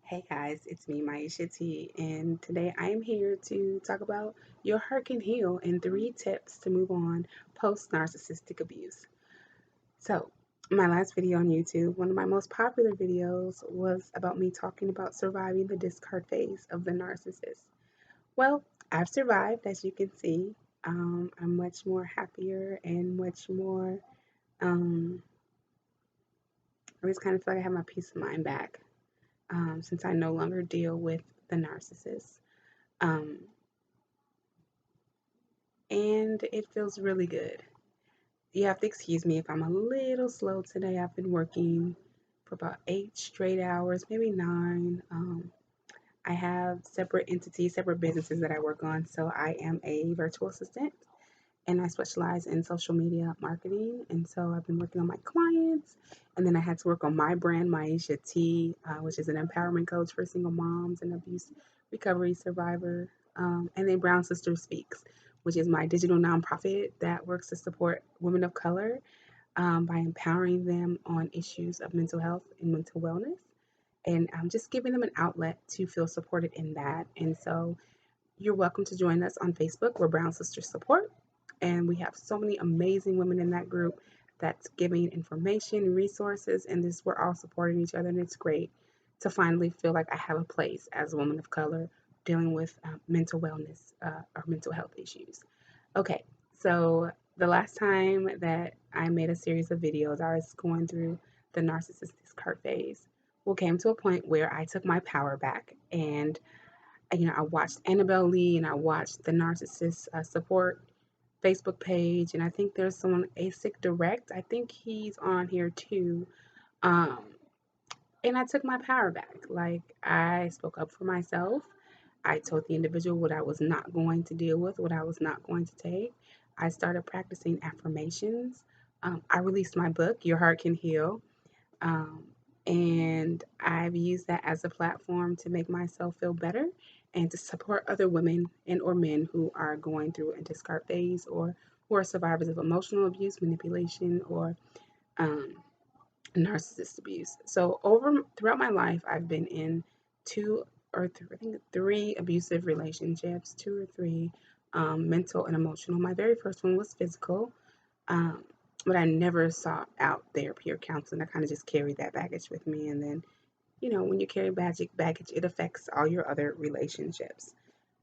Hey guys, it's me, Maisha T, and today I am here to talk about your heart can heal and 3 tips to move on post narcissistic abuse. So, my last video on YouTube, one of my most popular videos was about me talking about surviving the discard phase of the narcissist. Well, I've survived, as you can see. I'm much more happier and much more, um, I just kind of feel like I have my peace of mind back since I no longer deal with the narcissist. Um, and it feels really good. You have to excuse me if I'm a little slow today. I've been working for about 8 straight hours, maybe 9. I have separate entities, separate businesses that I work on. So I am a virtual assistant and I specialize in social media marketing. And so I've been working on my clients. And then I had to work on my brand, Maisha T, which is an empowerment coach for single moms and abuse recovery survivor. And then Brown Sister Speaks, which is my digital nonprofit that works to support women of color by empowering them on issues of mental health and mental wellness. And just giving them an outlet to feel supported in that. And so you're welcome to join us on Facebook. We're Brown Sisters Support, and we have so many amazing women in that group that's giving information, resources, and this we're all supporting each other, and it's great to finally feel like I have a place as a woman of color dealing with mental wellness or mental health issues. Okay, so the last time that I made a series of videos, I was going through the narcissist discard phase. Well, came to a point where I took my power back and I watched Annabelle Lee and I watched the Narcissist Support Facebook page, and I think there's someone ASIC Direct. I think he's on here too. Um, and I took my power back. Like I spoke up for myself. I told the individual what I was not going to deal with, what I was not going to take. I started practicing affirmations. I released my book, Your Heart Can Heal. Um, and I've used that as a platform to make myself feel better and to support other women and or men who are going through a discard phase or who are survivors of emotional abuse, manipulation, or um, narcissist abuse. So over throughout my life, I've been in I think 3 abusive relationships, 2 or 3 mental and emotional. My very first one was physical. Um, but I never sought out therapy or counseling. I kind of just carried that baggage with me. And then, when you carry baggage, it affects all your other relationships.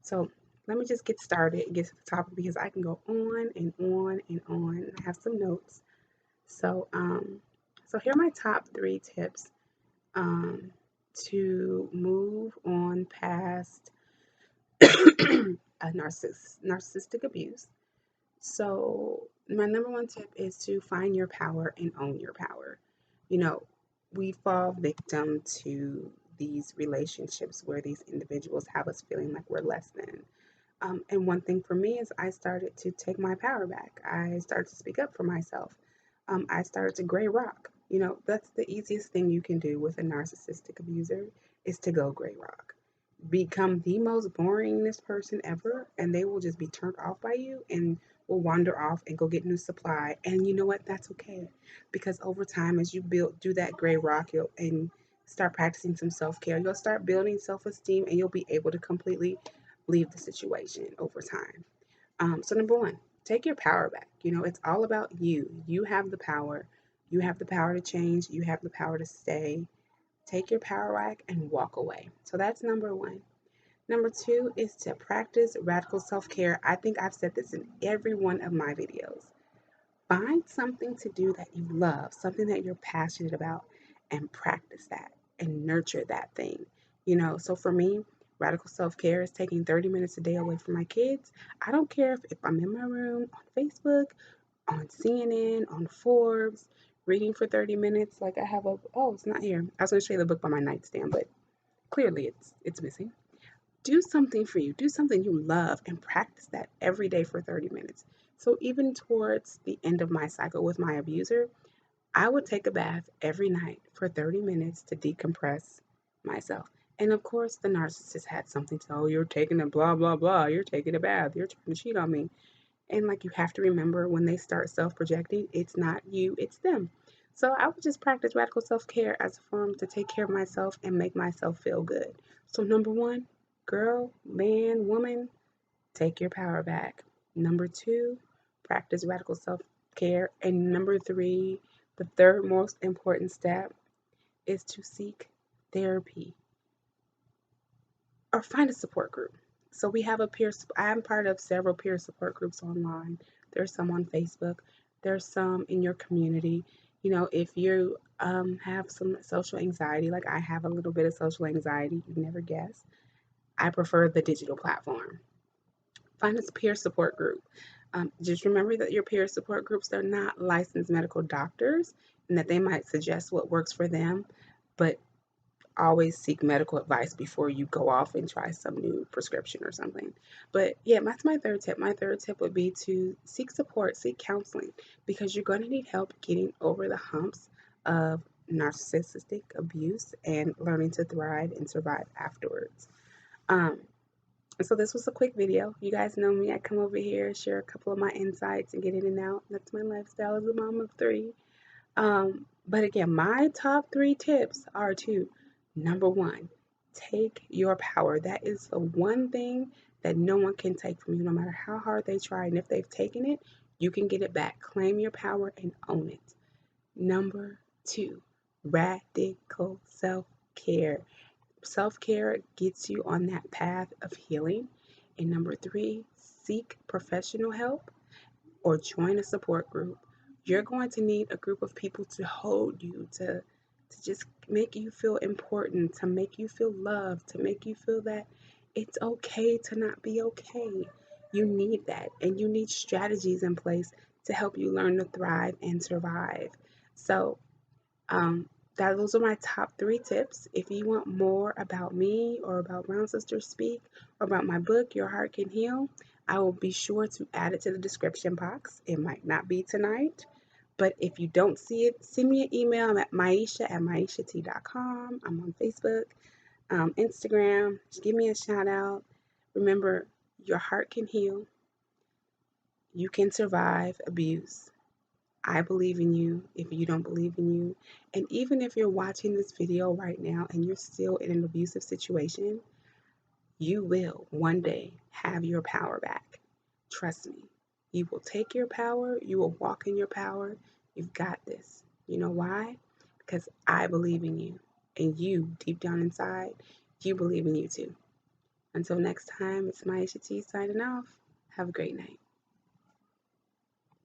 So let me just get started and get to the topic because I can go on and on and on. I have some notes. So, so here are my top 3 tips um, to move on past narcissistic abuse. So, my number one tip is to find your power and own your power. You know, we fall victim to these relationships where these individuals have us feeling like we're less than. And one thing for me is I started to take my power back. I started to speak up for myself. I started to gray rock. That's the easiest thing you can do with a narcissistic abuser is to go gray rock. Become the most boringest person ever, and they will just be turned off by you and will wander off and go get new supply. And you know what? That's okay, because over time, as you do that gray rock, and start practicing some self care, you'll start building self esteem, and you'll be able to completely leave the situation over time. So number one, take your power back. It's all about you. You have the power. You have the power to change. You have the power to stay. Take your power back and walk away. So that's number one. Number two is to practice radical self care. I think I've said this in every one of my videos. Find something to do that you love, something that you're passionate about, and practice that and nurture that thing. So for me, radical self care is taking 30 minutes a day away from my kids. I don't care if I'm in my room, on Facebook, on CNN, on Forbes, reading for 30 minutes. Like I have it's not here. I was going to show you the book by my nightstand, but clearly it's missing. Do something for you. Do something you love and practice that every day for 30 minutes. So even towards the end of my cycle with my abuser, I would take a bath every night for 30 minutes to decompress myself. And of course, the narcissist had something to, oh, you're taking a blah, blah, blah. You're taking a bath. You're trying to cheat on me. And like you have to remember when they start self projecting, it's not you, it's them. So I would just practice radical self-care as a form to take care of myself and make myself feel good. So number one, girl, man, woman, take your power back. Number two, practice radical self-care. And number three, the third most important step is to seek therapy or find a support group. So we have a I'm part of several peer support groups online. There's some on Facebook. There's some in your community. You know, if you have some social anxiety, like I have a little bit of social anxiety, you never guess. I prefer the digital platform. Find a peer support group. Just remember that your peer support groups, they're not licensed medical doctors and that they might suggest what works for them, but always seek medical advice before you go off and try some new prescription or something. But yeah, that's my third tip. My third tip would be to seek support, seek counseling, because you're going to need help getting over the humps of narcissistic abuse and learning to thrive and survive afterwards. Um, so this was a quick video. You guys know me. I come over here, share a couple of my insights and get in and out. That's my lifestyle as a mom of three. But again, my top three tips are to number one, take your power. That is the one thing that no one can take from you, no matter how hard they try. And if they've taken it, you can get it back. Claim your power and own it. Number two, radical self care. Self care gets you on that path of healing. And number three, seek professional help or join a support group. You're going to need a group of people to hold you, to just make you feel important, to make you feel loved, to make you feel that it's okay to not be okay. You need that, and you need strategies in place to help you learn to thrive and survive. So, um, those are my top three tips. If you want more about me or about Brown Sisters Speak or about my book, Your Heart Can Heal, I will be sure to add it to the description box. It might not be tonight, but if you don't see it, send me an email. I'm at maisha@maishat.com. I'm on Facebook, Instagram. Just give me a shout out. Remember, your heart can heal. You can survive abuse. I believe in you if you don't believe in you. And even if you're watching this video right now and you're still in an abusive situation, you will one day have your power back. Trust me. You will take your power, you will walk in your power. You've got this. You know why? Because I believe in you. And you, deep down inside, you believe in you too. Until next time, it's Maisha T signing off. Have a great night.